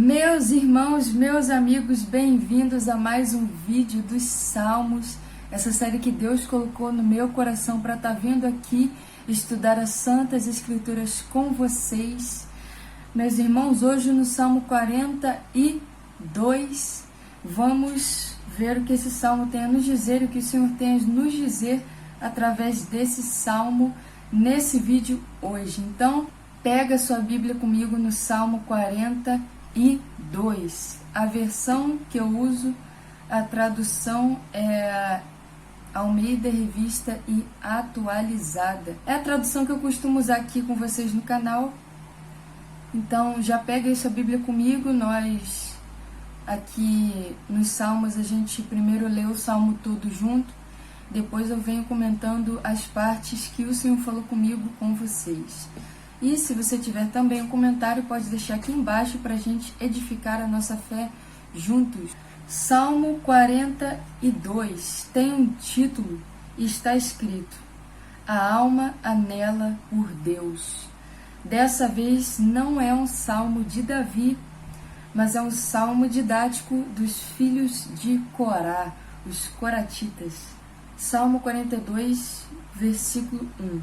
Meus irmãos, meus amigos, bem-vindos a mais um vídeo dos Salmos, essa série que Deus colocou no meu coração para estar vindo aqui estudar as Santas Escrituras com vocês. Meus irmãos, hoje no Salmo 42, vamos ver o que esse Salmo tem a nos dizer, o que o Senhor tem a nos dizer através desse Salmo nesse vídeo hoje. Então, pega sua Bíblia comigo no Salmo 42. A versão que eu uso, a tradução é Almeida Revista e Atualizada. É a tradução que eu costumo usar aqui com vocês no canal. Então já pega aí sua Bíblia comigo. Nós aqui nos Salmos, a gente primeiro lê o Salmo todo junto, depois eu venho comentando as partes que o Senhor falou comigo com vocês. E se você tiver também um comentário, pode deixar aqui embaixo para a gente edificar a nossa fé juntos. Salmo 42 tem um título e está escrito: A alma anela por Deus. Dessa vez não é um salmo de Davi, mas é um salmo didático dos filhos de Corá, os coratitas. Salmo 42, versículo 1.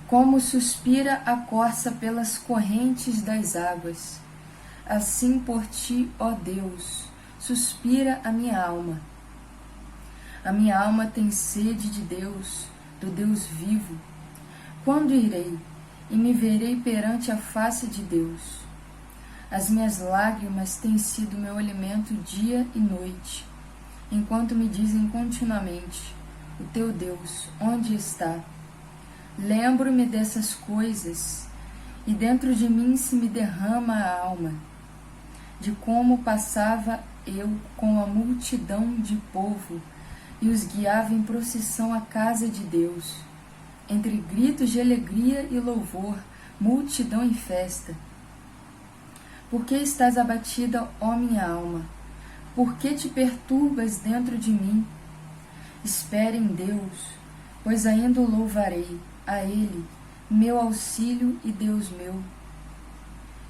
Como suspira a corça pelas correntes das águas, assim por ti, ó Deus, suspira a minha alma. A minha alma tem sede de Deus, do Deus vivo. Quando irei e me verei perante a face de Deus? As minhas lágrimas têm sido meu alimento dia e noite, enquanto me dizem continuamente: o teu Deus, onde está? Lembro-me dessas coisas, e dentro de mim se me derrama a alma, de como passava eu com a multidão de povo e os guiava em procissão à casa de Deus, entre gritos de alegria e louvor, multidão em festa. Por que estás abatida, ó minha alma? Por que te perturbas dentro de mim? Espere em Deus, pois ainda o louvarei, a Ele, meu auxílio e Deus meu.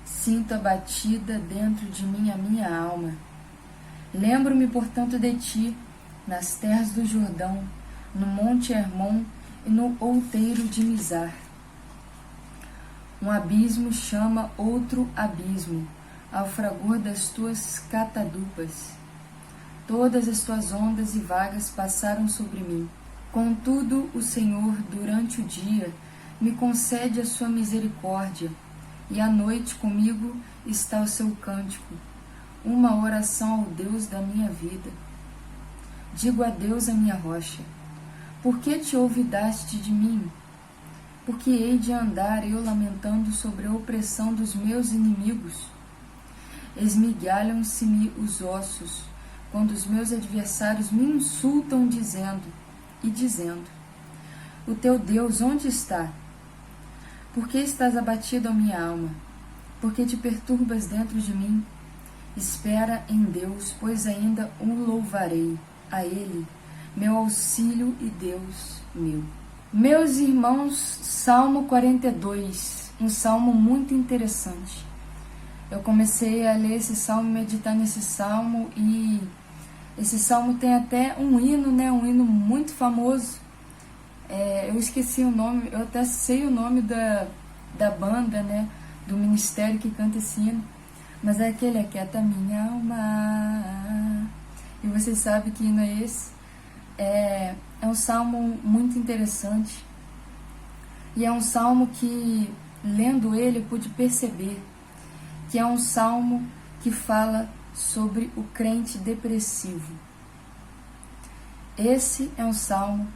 Sinto abatida dentro de mim a minha alma. Lembro-me, portanto, de ti, nas terras do Jordão, no monte Hermon e no outeiro de Mizar. Um abismo chama outro abismo, ao fragor das tuas catadupas. Todas as tuas ondas e vagas passaram sobre mim. Contudo, o Senhor, durante o dia, me concede a sua misericórdia, e à noite comigo está o seu cântico, uma oração ao Deus da minha vida. Digo a Deus, a minha rocha: por que te olvidaste de mim? Porque hei de andar eu lamentando sobre a opressão dos meus inimigos? Esmigalham-se-me os ossos, quando os meus adversários me insultam, dizendo: o teu Deus onde está? Por que estás abatido, ó minha alma? Por que te perturbas dentro de mim? Espera em Deus, pois ainda o louvarei, a Ele, meu auxílio e Deus meu. Meus irmãos, Salmo 42, um salmo muito interessante. Eu comecei a ler esse salmo, meditar nesse salmo, e esse salmo tem até um hino, né? Um hino muito famoso. Eu esqueci o nome, eu até sei o nome da banda, né? Do ministério que canta esse hino. Mas é aquele: aquieta minha alma. E vocês sabem que hino é esse. É um salmo muito interessante. E é um salmo que, lendo ele, eu pude perceber que é um salmo que fala sobre o crente depressivo. Esse é um salmo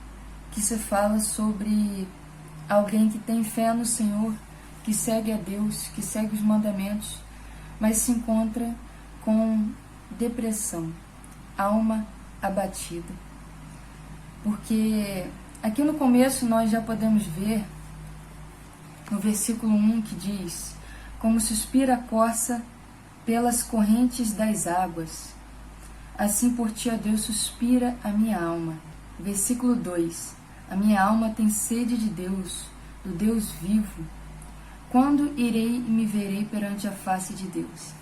que se fala sobre alguém que tem fé no Senhor, que segue a Deus, que segue os mandamentos, mas se encontra com depressão, alma abatida. Porque aqui no começo nós já podemos ver, no versículo 1, que diz: como suspira a corça pelas correntes das águas, assim por ti, ó Deus, suspira a minha alma. Versículo 2: a minha alma tem sede de Deus, do Deus vivo. Quando irei e me verei perante a face de Deus?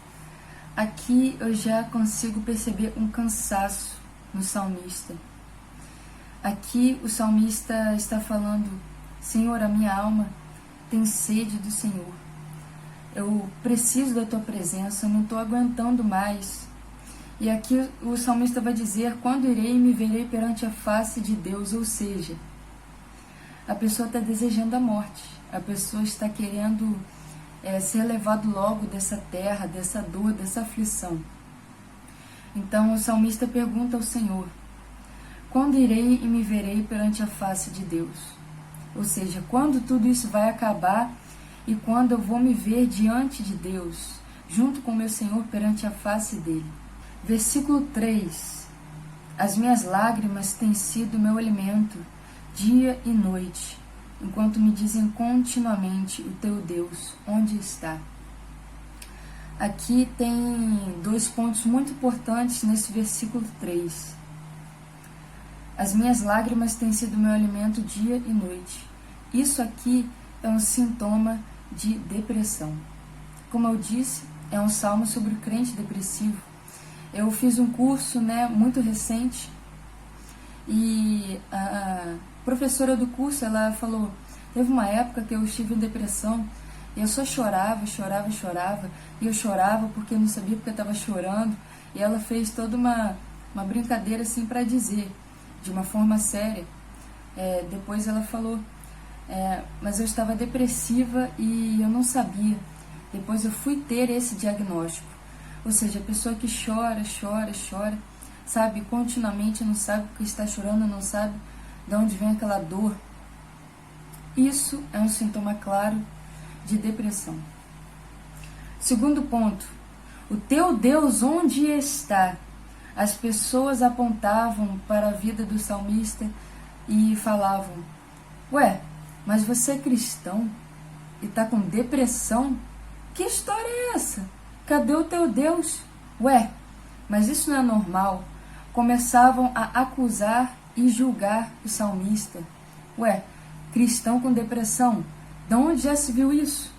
aqui eu já consigo perceber um cansaço no salmista. Aqui o salmista está falando: Senhor, a minha alma tem sede do Senhor. Eu preciso da tua presença, eu não estou aguentando mais. E aqui o salmista vai dizer: quando irei e me verei perante a face de Deus. Ou seja, a pessoa está desejando a morte, a pessoa está querendo ser levado logo dessa terra, dessa dor, dessa aflição. Então o salmista pergunta ao Senhor: quando irei e me verei perante a face de Deus? Ou seja, quando tudo isso vai acabar e quando eu vou me ver diante de Deus, junto com meu Senhor perante a face dele. Versículo 3: as minhas lágrimas têm sido meu alimento dia e noite, enquanto me dizem continuamente: o teu Deus, onde está? Aqui tem 2 pontos muito importantes nesse versículo 3. As minhas lágrimas têm sido meu alimento dia e noite. Isso aqui é um sintoma de depressão. Como eu disse, é um salmo sobre o crente depressivo. Eu fiz um curso muito recente e a professora do curso, ela falou: teve uma época que eu estive em depressão e eu só chorava, e eu chorava porque eu não sabia porque eu estava chorando, e ela fez toda uma brincadeira assim para dizer, de uma forma séria. Depois ela falou: mas eu estava depressiva e eu não sabia. Depois eu fui ter esse diagnóstico. Ou seja, a pessoa que chora, sabe, continuamente, não sabe porque está chorando, não sabe de onde vem aquela dor. Isso é um sintoma claro de depressão. Segundo ponto: o teu Deus onde está? As pessoas apontavam para a vida do salmista e falavam: ué, mas você é cristão e está com depressão? Que história é essa? Cadê o teu Deus? Ué, mas isso não é normal. Começavam a acusar e julgar o salmista. Ué, cristão com depressão? De onde já se viu isso?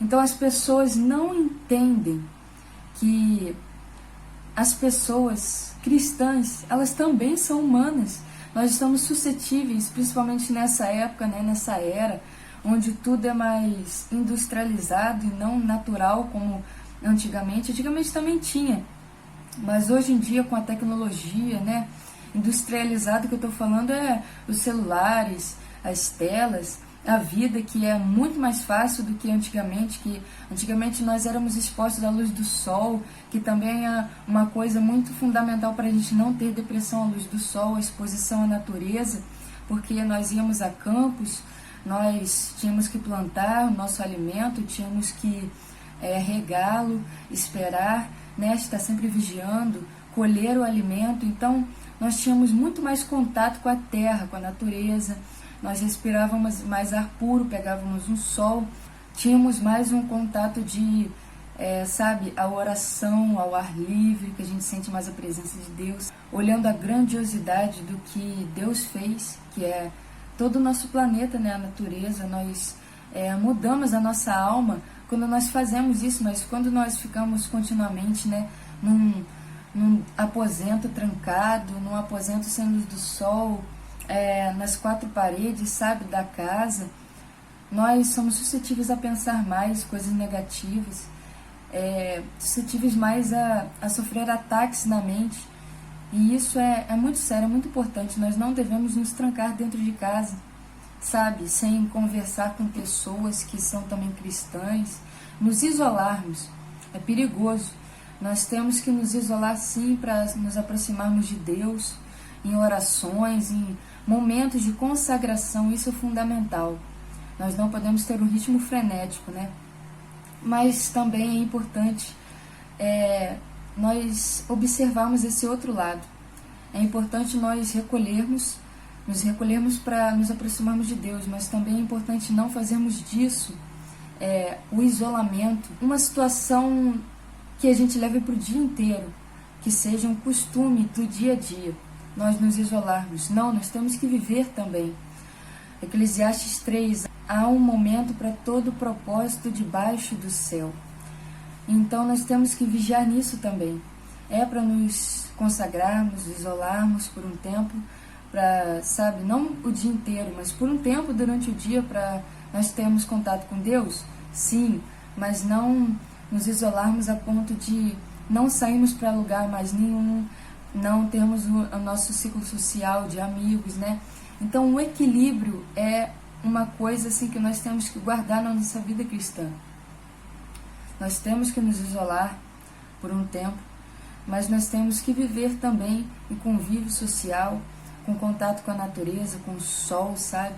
Então as pessoas não entendem que as pessoas cristãs, elas também são humanas. Nós estamos suscetíveis, principalmente nessa época, nessa era, onde tudo é mais industrializado e não natural como antigamente. Antigamente também tinha, mas hoje em dia, com a tecnologia industrializada, que eu estou falando é os celulares, as telas, a vida que é muito mais fácil do que antigamente, que antigamente nós éramos expostos à luz do sol, que também é uma coisa muito fundamental para a gente não ter depressão, a luz do sol, a exposição à natureza, porque nós íamos a campos, nós tínhamos que plantar o nosso alimento, tínhamos que regá-lo, esperar, estar sempre vigiando, colher o alimento. Então nós tínhamos muito mais contato com a terra, com a natureza, nós respirávamos mais ar puro, pegávamos um sol, tínhamos mais um contato de, a oração ao ar livre, que a gente sente mais a presença de Deus, olhando a grandiosidade do que Deus fez, que é todo o nosso planeta, a natureza. Nós mudamos a nossa alma quando nós fazemos isso, mas quando nós ficamos continuamente num aposento trancado, num aposento sem luz do sol, nas 4 paredes, da casa, nós somos suscetíveis a pensar mais coisas negativas, suscetíveis mais a sofrer ataques na mente. E isso é muito sério, é muito importante. Nós não devemos nos trancar dentro de casa, sem conversar com pessoas que são também cristãs, nos isolarmos. É perigoso. Nós temos que nos isolar sim para nos aproximarmos de Deus, em orações, em momentos de consagração. Isso é fundamental. Nós não podemos ter um ritmo frenético, Mas também é importante nós observarmos esse outro lado. É importante nós nos recolhermos para nos aproximarmos de Deus, mas também é importante não fazermos disso o isolamento, uma situação que a gente leve para o dia inteiro, que seja um costume do dia a dia, nós nos isolarmos. Não, nós temos que viver também. Eclesiastes 3, há um momento para todo propósito debaixo do céu. Então nós temos que vigiar nisso também. É para nos consagrarmos, isolarmos por um tempo, para, sabe, não o dia inteiro, mas por um tempo durante o dia para nós termos contato com Deus, sim, mas não nos isolarmos a ponto de não sairmos para lugar mais nenhum, não termos o nosso ciclo social de amigos, né? Então o equilíbrio é uma coisa assim que nós temos que guardar na nossa vida cristã. Nós temos que nos isolar por um tempo, mas nós temos que viver também em convívio social, com contato com a natureza, com o sol, sabe?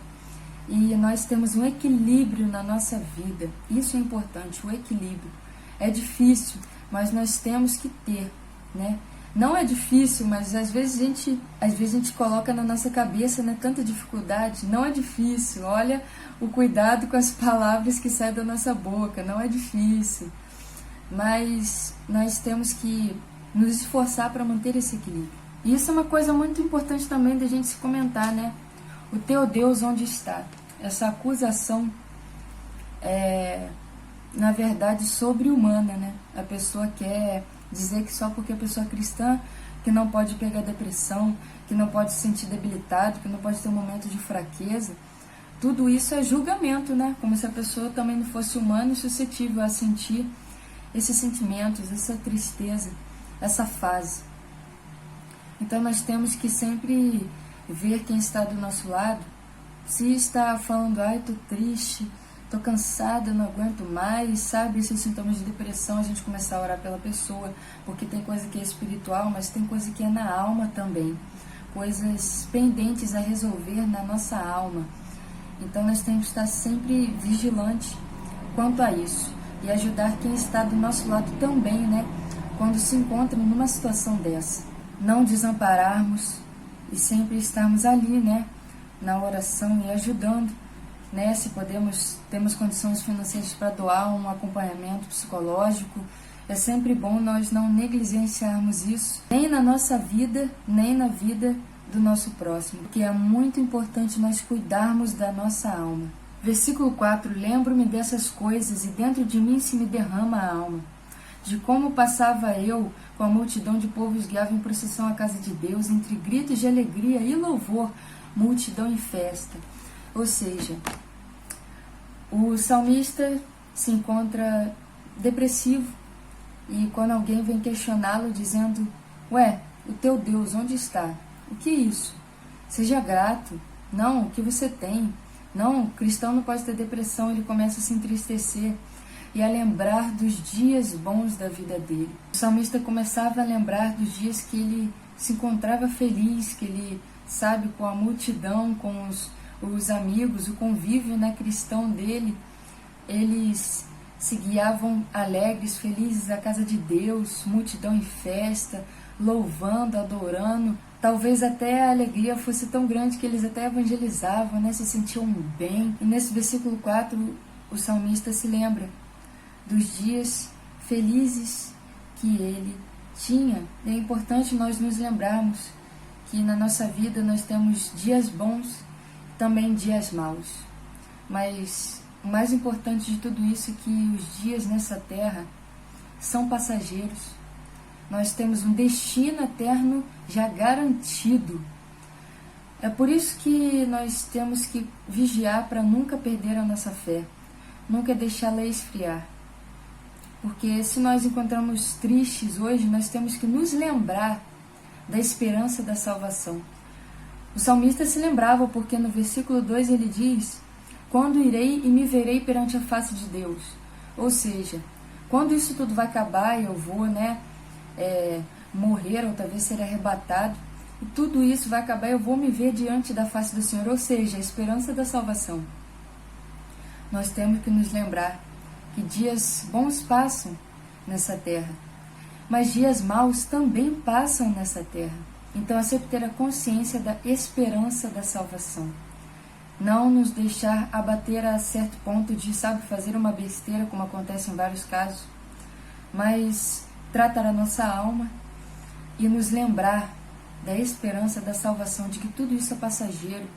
E nós temos um equilíbrio na nossa vida. Isso é importante, o equilíbrio. É difícil, mas nós temos que ter, né? Não é difícil, mas às vezes a gente coloca na nossa cabeça, né, tanta dificuldade. Não é difícil. Olha o cuidado com as palavras que saem da nossa boca. Não é difícil. Mas nós temos que nos esforçar para manter esse equilíbrio. E isso é uma coisa muito importante também da gente se comentar, né? O teu Deus onde está? Essa acusação é, na verdade, sobre-humana, né? A pessoa quer dizer que só porque a pessoa é cristã, que não pode pegar depressão, que não pode se sentir debilitado, que não pode ter um momento de fraqueza. Tudo isso é julgamento, né? Como se a pessoa também não fosse humana e suscetível a sentir esses sentimentos, essa tristeza, essa fase. Então nós temos que sempre ver quem está do nosso lado. Se está falando, ai, tô triste, tô cansada, não aguento mais, sabe? Esses sintomas de depressão, a gente começar a orar pela pessoa, porque tem coisa que é espiritual, mas tem coisa que é na alma também. Coisas pendentes a resolver na nossa alma. Então nós temos que estar sempre vigilante quanto a isso. E ajudar quem está do nosso lado também, né? Quando se encontram numa situação dessa. Não desampararmos e sempre estarmos ali, né? Na oração e ajudando, né? Se temos condições financeiras para doar um acompanhamento psicológico, é sempre bom nós não negligenciarmos isso, nem na nossa vida, nem na vida do nosso próximo, porque é muito importante nós cuidarmos da nossa alma. Versículo 4, lembro-me dessas coisas e dentro de mim se me derrama a alma, de como passava eu com a multidão de povos guiava em procissão à casa de Deus, entre gritos de alegria e louvor, multidão e festa. Ou seja, o salmista se encontra depressivo e quando alguém vem questioná-lo dizendo, ué, o teu Deus onde está? O que é isso? Seja grato. Não, o que você tem? Não, o cristão não pode ter depressão, ele começa a se entristecer e a lembrar dos dias bons da vida dele. O salmista começava a lembrar dos dias que ele se encontrava feliz, que ele, sabe, com a multidão, com os amigos, o convívio, né, cristão dele, eles se guiavam alegres, felizes à casa de Deus, multidão em festa, louvando, adorando. Talvez até a alegria fosse tão grande que eles até evangelizavam, né, se sentiam bem. E nesse versículo 4, o salmista se lembra dos dias felizes que ele tinha. E é importante nós nos lembrarmos que na nossa vida nós temos dias bons e também dias maus. Mas o mais importante de tudo isso é que os dias nessa terra são passageiros. Nós temos um destino eterno já garantido. É por isso que nós temos que vigiar para nunca perder a nossa fé, nunca deixá-la esfriar. Porque se nós encontramos tristes hoje, nós temos que nos lembrar da esperança da salvação. O salmista se lembrava porque no versículo 2 ele diz, quando irei e me verei perante a face de Deus. Ou seja, quando isso tudo vai acabar e eu vou, né, morrer ou talvez ser arrebatado, e tudo isso vai acabar e eu vou me ver diante da face do Senhor, ou seja, a esperança da salvação. Nós temos que nos lembrar que dias bons passam nessa terra, mas dias maus também passam nessa terra. Então é sempre ter a consciência da esperança da salvação. Não nos deixar abater a certo ponto de, sabe, fazer uma besteira, como acontece em vários casos, mas tratar a nossa alma e nos lembrar da esperança da salvação, de que tudo isso é passageiro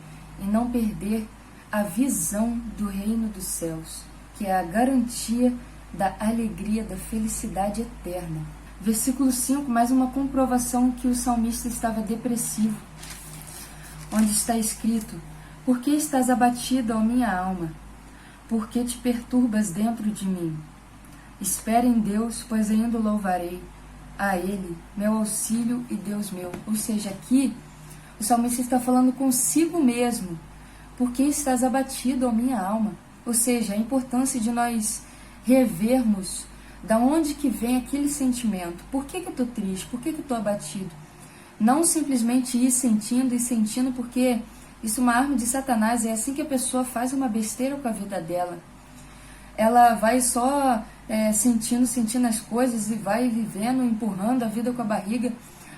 e não perder a visão do reino dos céus, que é a garantia da alegria, da felicidade eterna. Versículo 5, mais uma comprovação que o salmista estava depressivo, onde está escrito: por que estás abatida, ó minha alma? Por que te perturbas dentro de mim? Espera em Deus, pois ainda o louvarei, a Ele, meu auxílio e Deus meu. Ou seja, aqui o salmista está falando consigo mesmo. Por que estás abatido, ó minha alma? Ou seja, a importância de nós revermos da onde que vem aquele sentimento. Por que eu estou triste? Por que eu estou abatido? Não simplesmente ir sentindo e sentindo, porque isso é uma arma de Satanás. É assim que a pessoa faz uma besteira com a vida dela. Ela vai só sentindo as coisas e vai vivendo, empurrando a vida com a barriga,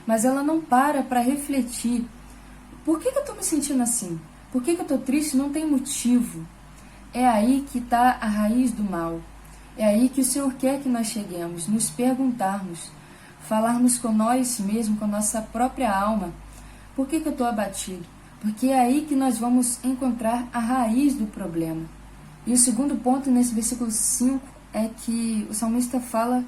mas ela não para refletir. Por que eu estou me sentindo assim? Por que eu estou triste? Não tem motivo. É aí que está a raiz do mal. É aí que o Senhor quer que nós cheguemos, nos perguntarmos, falarmos com nós mesmos, com a nossa própria alma. Por que eu estou abatido? Porque é aí que nós vamos encontrar a raiz do problema. E o segundo ponto nesse versículo 5 é que o salmista fala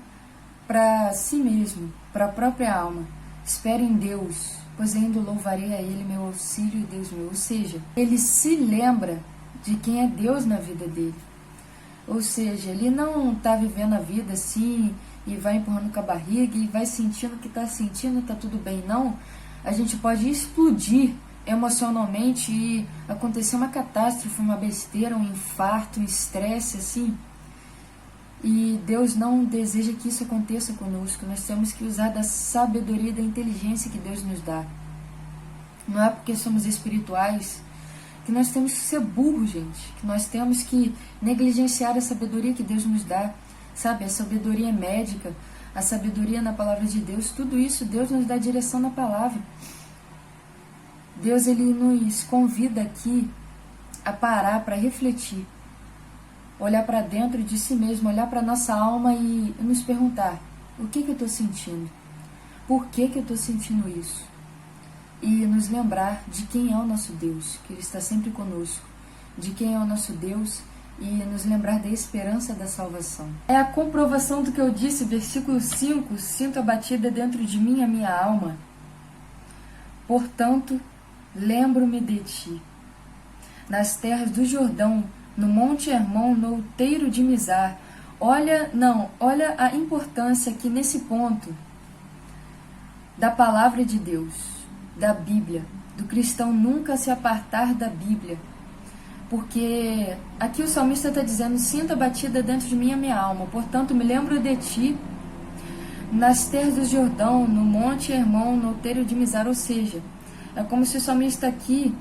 para si mesmo, para a própria alma: espere em Deus, pois ainda louvarei a Ele, meu auxílio e Deus meu. Ou seja, ele se lembra de quem é Deus na vida dele. Ou seja, ele não está vivendo a vida assim e vai empurrando com a barriga e vai sentindo o que está sentindo, está tudo bem. Não, a gente pode explodir emocionalmente e acontecer uma catástrofe, uma besteira, um infarto, um estresse assim. E Deus não deseja que isso aconteça conosco. Nós temos que usar da sabedoria e da inteligência que Deus nos dá. Não é porque somos espirituais que nós temos que ser burros, gente. Que nós temos que negligenciar a sabedoria que Deus nos dá. Sabe, a sabedoria médica, a sabedoria na palavra de Deus, tudo isso Deus nos dá direção na palavra. Deus, Ele nos convida aqui a parar para refletir. Olhar para dentro de si mesmo, olhar para a nossa alma e nos perguntar: o que eu estou sentindo? Por que eu estou sentindo isso? E nos lembrar de quem é o nosso Deus, que Ele está sempre conosco, de quem é o nosso Deus, e nos lembrar da esperança da salvação. É a comprovação do que eu disse, versículo 5: sinto abatida dentro de mim a minha alma. Portanto, lembro-me de ti. Nas terras do Jordão, no Monte Hermon, no outeiro de Mizar. Olha a importância aqui nesse ponto da palavra de Deus, da Bíblia, do cristão nunca se apartar da Bíblia. Porque aqui o salmista está dizendo: sinto abatida dentro de mim a minha alma, portanto me lembro de ti nas terras do Jordão, no Monte Hermon, no outeiro de Mizar. Ou seja, é como se o salmista aqui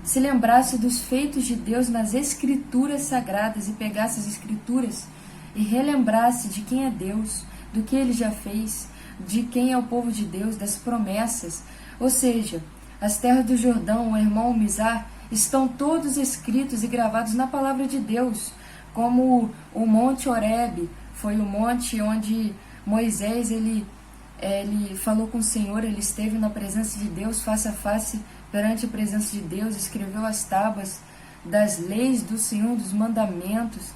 se lembrasse dos feitos de Deus nas Escrituras Sagradas e pegasse as Escrituras e relembrasse de quem é Deus, do que Ele já fez, de quem é o povo de Deus, das promessas. Ou seja, as terras do Jordão, o Hermon, o Mizar, estão todos escritos e gravados na palavra de Deus, como o Monte Horebe foi o monte onde Moisés ele falou com o Senhor, ele esteve na presença de Deus, face a face, perante a presença de Deus, escreveu as tábuas das leis do Senhor, dos mandamentos.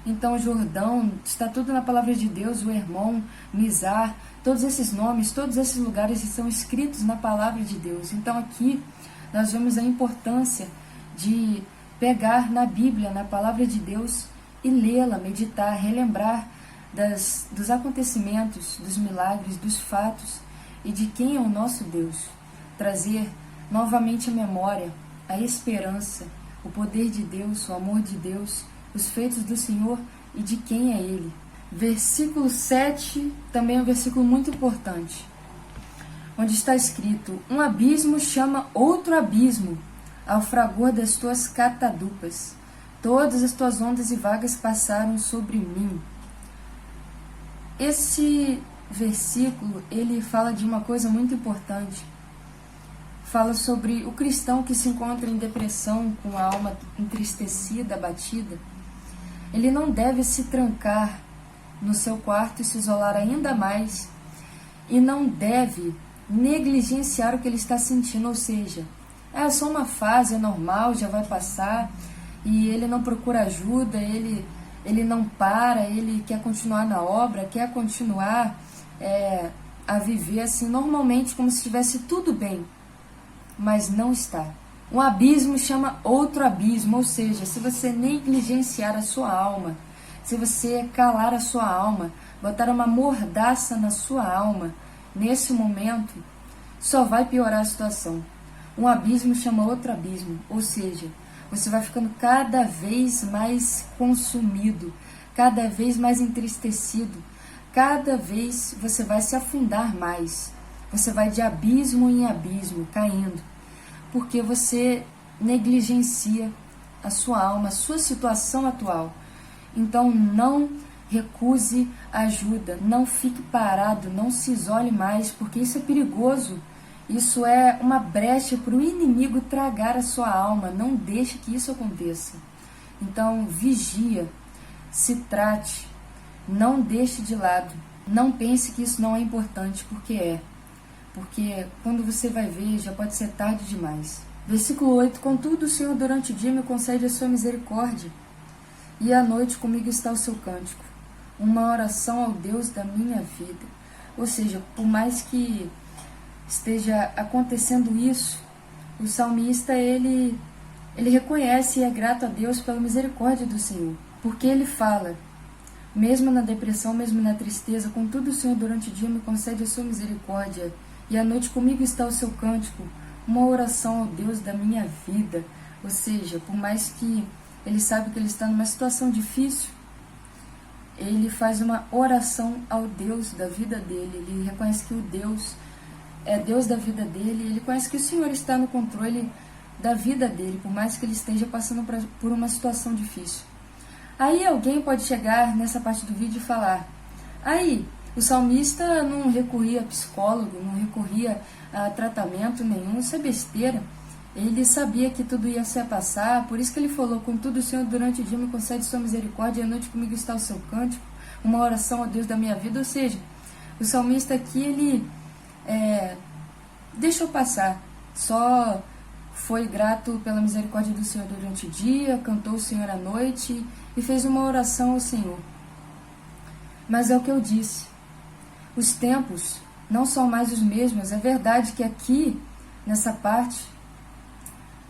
Então, o Jordão, está tudo na palavra de Deus, o Hermon, Mizar, todos esses nomes, todos esses lugares são escritos na palavra de Deus. Então, aqui, nós vemos a importância de pegar na Bíblia, na palavra de Deus, e lê-la, meditar, relembrar dos acontecimentos, dos milagres, dos fatos e de quem é o nosso Deus. Trazer novamente a memória, a esperança, o poder de Deus, o amor de Deus, os feitos do Senhor e de quem é Ele. Versículo 7 também é um versículo muito importante, onde está escrito: um abismo chama outro abismo ao fragor das tuas catadupas. Todas as tuas ondas e vagas passaram sobre mim. Esse versículo, ele fala de uma coisa muito importante. Fala sobre o cristão que se encontra em depressão, com a alma entristecida, abatida. Ele não deve se trancar no seu quarto e se isolar ainda mais, e não deve negligenciar o que ele está sentindo, ou seja, é só uma fase, é normal, já vai passar, e ele não procura ajuda, ele ele não para, ele quer continuar na obra, quer continuar a viver assim normalmente, como se estivesse tudo bem, mas não está. Um abismo chama outro abismo, ou seja, se você negligenciar a sua alma, se você calar a sua alma, botar uma mordaça na sua alma, nesse momento, só vai piorar a situação. Um abismo chama outro abismo, ou seja, você vai ficando cada vez mais consumido, cada vez mais entristecido, cada vez você vai se afundar mais, você vai de abismo em abismo, caindo, porque você negligencia a sua alma, a sua situação atual. Então não recuse ajuda, não fique parado, não se isole mais, porque isso é perigoso. Isso é uma brecha para o inimigo tragar a sua alma. Não deixe que isso aconteça. Então vigia, se trate, não deixe de lado. Não pense que isso não é importante, porque é. Porque quando você vai ver, já pode ser tarde demais. Versículo 8. Contudo, o Senhor durante o dia me concede a sua misericórdia, e à noite comigo está o seu cântico, uma oração ao Deus da minha vida. Ou seja, por mais que esteja acontecendo isso, o salmista, ele reconhece e é grato a Deus pela misericórdia do Senhor. Porque ele fala, mesmo na depressão, mesmo na tristeza, contudo o Senhor durante o dia me concede a sua misericórdia, e à noite comigo está o seu cântico, uma oração ao Deus da minha vida. Ou seja, por mais que ele sabe que ele está numa situação difícil, ele faz uma oração ao Deus da vida dele. Ele reconhece que o Deus é Deus da vida dele, ele conhece que o Senhor está no controle da vida dele, por mais que ele esteja passando por uma situação difícil. Aí alguém pode chegar nessa parte do vídeo e falar, aí, o salmista não recorria a psicólogo, não recorria a tratamento nenhum, isso é besteira. Ele sabia que tudo ia se passar, por isso que ele falou, contudo o Senhor durante o dia me concede sua misericórdia, e à noite comigo está o seu cântico, uma oração ao Deus da minha vida. Ou seja, o salmista aqui, ele deixou passar, só foi grato pela misericórdia do Senhor durante o dia, cantou o Senhor à noite e fez uma oração ao Senhor. Mas é o que eu disse, os tempos não são mais os mesmos. É verdade que aqui, nessa parte,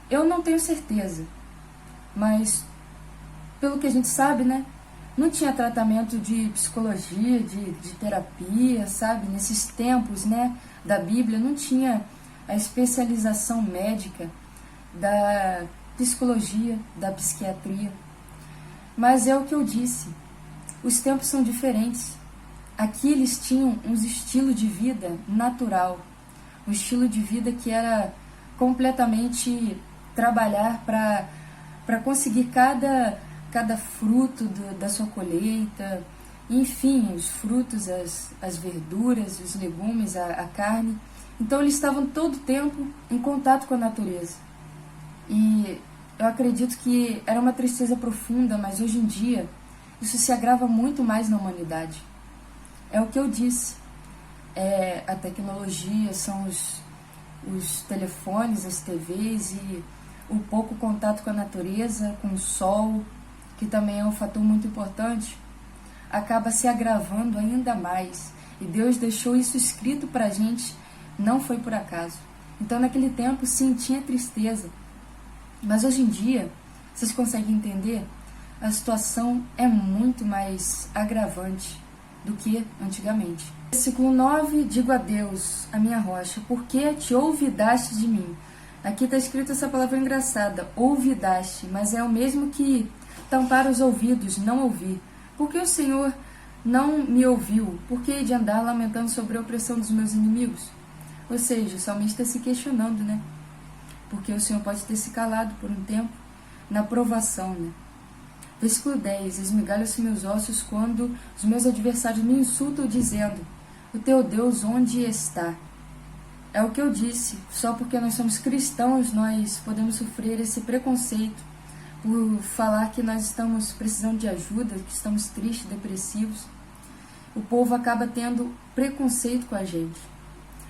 eu não tenho certeza, mas pelo que a gente sabe, né, não tinha tratamento de psicologia, de terapia, sabe, nesses tempos, né, da Bíblia, não tinha a especialização médica da psicologia, da psiquiatria. Mas é o que eu disse, os tempos são diferentes. Aqui eles tinham um estilo de vida natural, um estilo de vida que era completamente trabalhar para conseguir cada fruto da sua colheita, enfim, os frutos, as verduras, os legumes, a carne. Então eles estavam todo o tempo em contato com a natureza. E eu acredito que era uma tristeza profunda, mas hoje em dia isso se agrava muito mais na humanidade. É o que eu disse, a tecnologia, são os telefones, as TVs e o pouco contato com a natureza, com o sol, que também é um fator muito importante, acaba se agravando ainda mais. E Deus deixou isso escrito para a gente, não foi por acaso. Então naquele tempo sim, tinha tristeza, mas hoje em dia, vocês conseguem entender? A situação é muito mais agravante do que antigamente. Versículo 9, digo a Deus, a minha rocha, por que te ouvidaste de mim? Aqui está escrito essa palavra engraçada, ouvidaste, mas é o mesmo que tampar os ouvidos, não ouvir. Por que o Senhor não me ouviu? Por que hei de andar lamentando sobre a opressão dos meus inimigos? Ou seja, o salmista está se questionando, né? Porque o Senhor pode ter se calado por um tempo na provação, né? Versículo 10, esmigalham-se meus ossos quando os meus adversários me insultam dizendo, o teu Deus onde está? É o que eu disse, só porque nós somos cristãos nós podemos sofrer esse preconceito por falar que nós estamos precisando de ajuda, que estamos tristes, depressivos. O povo acaba tendo preconceito com a gente,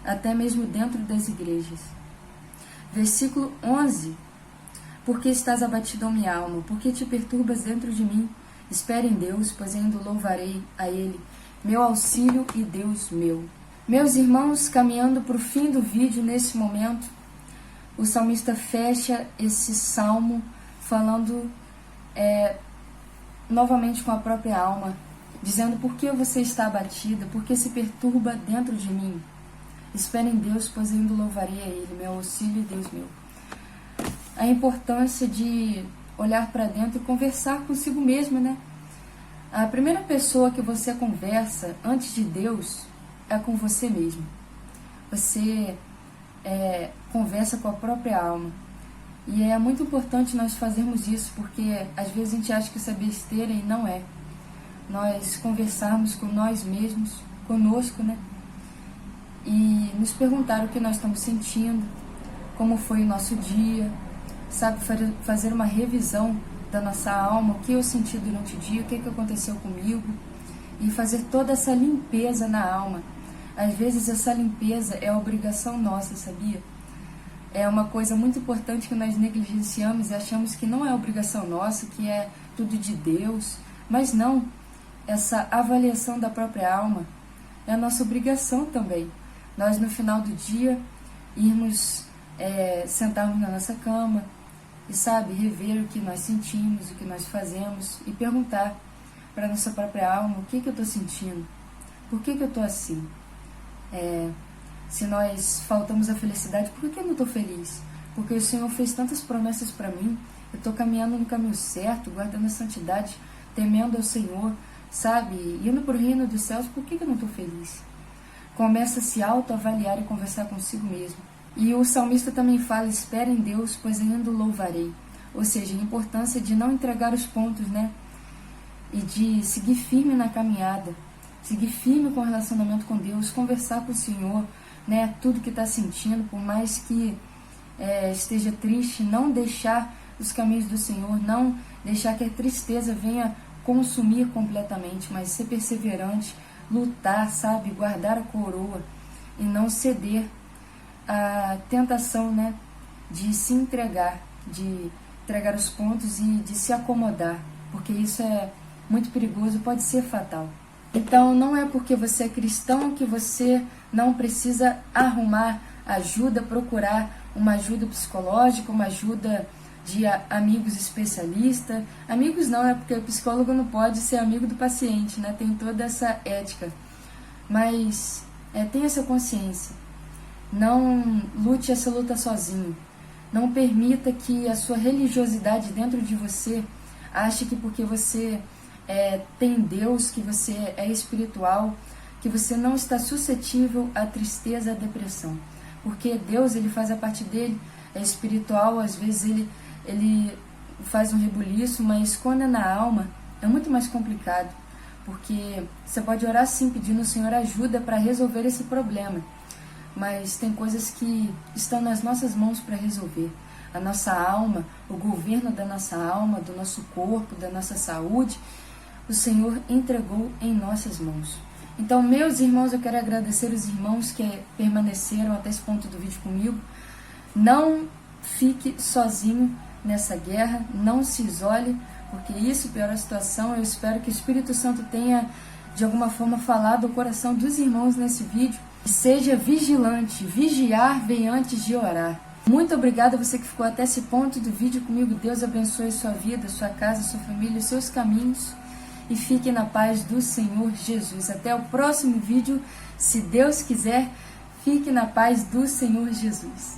até mesmo dentro das igrejas. Versículo 11, porque estás abatido, ó minha alma, porque te perturbas dentro de mim, Espere em Deus, pois ainda louvarei a Ele, meu auxílio e Deus meu. Meus irmãos, caminhando para o fim do vídeo nesse momento, o salmista fecha esse salmo falando novamente com a própria alma, dizendo: por que você está abatida, por que se perturba dentro de mim? Espere em Deus, pois ainda louvarei a Ele, meu auxílio e Deus meu. A importância de olhar para dentro e conversar consigo mesmo, né? A primeira pessoa que você conversa antes de Deus é com você mesmo. Você conversa com a própria alma. E é muito importante nós fazermos isso, porque às vezes a gente acha que isso é besteira e não é. Nós conversarmos com nós mesmos, conosco, né? E nos perguntar o que nós estamos sentindo, como foi o nosso dia, sabe, fazer uma revisão da nossa alma, o que eu senti durante o dia, o que aconteceu comigo, e fazer toda essa limpeza na alma. Às vezes essa limpeza é obrigação nossa, sabia? É uma coisa muito importante que nós negligenciamos e achamos que não é obrigação nossa, que é tudo de Deus, mas não. Essa avaliação da própria alma é a nossa obrigação também. Nós, no final do dia, irmos sentarmos na nossa cama e, sabe, rever o que nós sentimos, o que nós fazemos e perguntar para a nossa própria alma: o que eu estou sentindo? Por que eu estou assim? Se nós faltamos a felicidade, por que eu não estou feliz? Porque o Senhor fez tantas promessas para mim, eu estou caminhando no caminho certo, guardando a santidade, temendo ao Senhor, sabe, indo para o reino dos céus, por que eu não estou feliz? Começa a se autoavaliar e conversar consigo mesmo. E o salmista também fala: espere em Deus, pois ainda o louvarei. Ou seja, a importância de não entregar os pontos, né? E de seguir firme na caminhada, seguir firme com o relacionamento com Deus, conversar com o Senhor, né? Tudo que está sentindo, por mais que esteja triste, não deixar os caminhos do Senhor, não deixar que a tristeza venha consumir completamente, mas ser perseverante, lutar, sabe, guardar a coroa e não ceder à tentação, né, de se entregar, de entregar os pontos e de se acomodar, porque isso é muito perigoso, pode ser fatal. Então não é porque você é cristão que você não precisa arrumar ajuda, procurar uma ajuda psicológica, uma ajuda de amigos especialistas. Amigos não, é porque o psicólogo não pode ser amigo do paciente, né? Tem toda essa ética. Mas tenha essa consciência. Não lute essa luta sozinho. Não permita que a sua religiosidade dentro de você ache que porque você tem Deus, que você é espiritual, que você não está suscetível à tristeza, à depressão. Porque Deus, ele faz a parte dele, é espiritual, às vezes ele faz um rebuliço, mas quando é na alma é muito mais complicado, porque você pode orar sim, pedindo ao Senhor ajuda para resolver esse problema, mas tem coisas que estão nas nossas mãos para resolver. A nossa alma, o governo da nossa alma, do nosso corpo, da nossa saúde, o Senhor entregou em nossas mãos. Então, meus irmãos, eu quero agradecer os irmãos que permaneceram até esse ponto do vídeo comigo. Não fique sozinho nessa guerra, não se isole, porque isso piora a situação. Eu espero que o Espírito Santo tenha, de alguma forma, falado ao coração dos irmãos nesse vídeo. Seja vigilante, vigiar vem antes de orar. Muito obrigada a você que ficou até esse ponto do vídeo comigo. Deus abençoe sua vida, sua casa, sua família, os seus caminhos. E fique na paz do Senhor Jesus. Até o próximo vídeo, se Deus quiser, fique na paz do Senhor Jesus.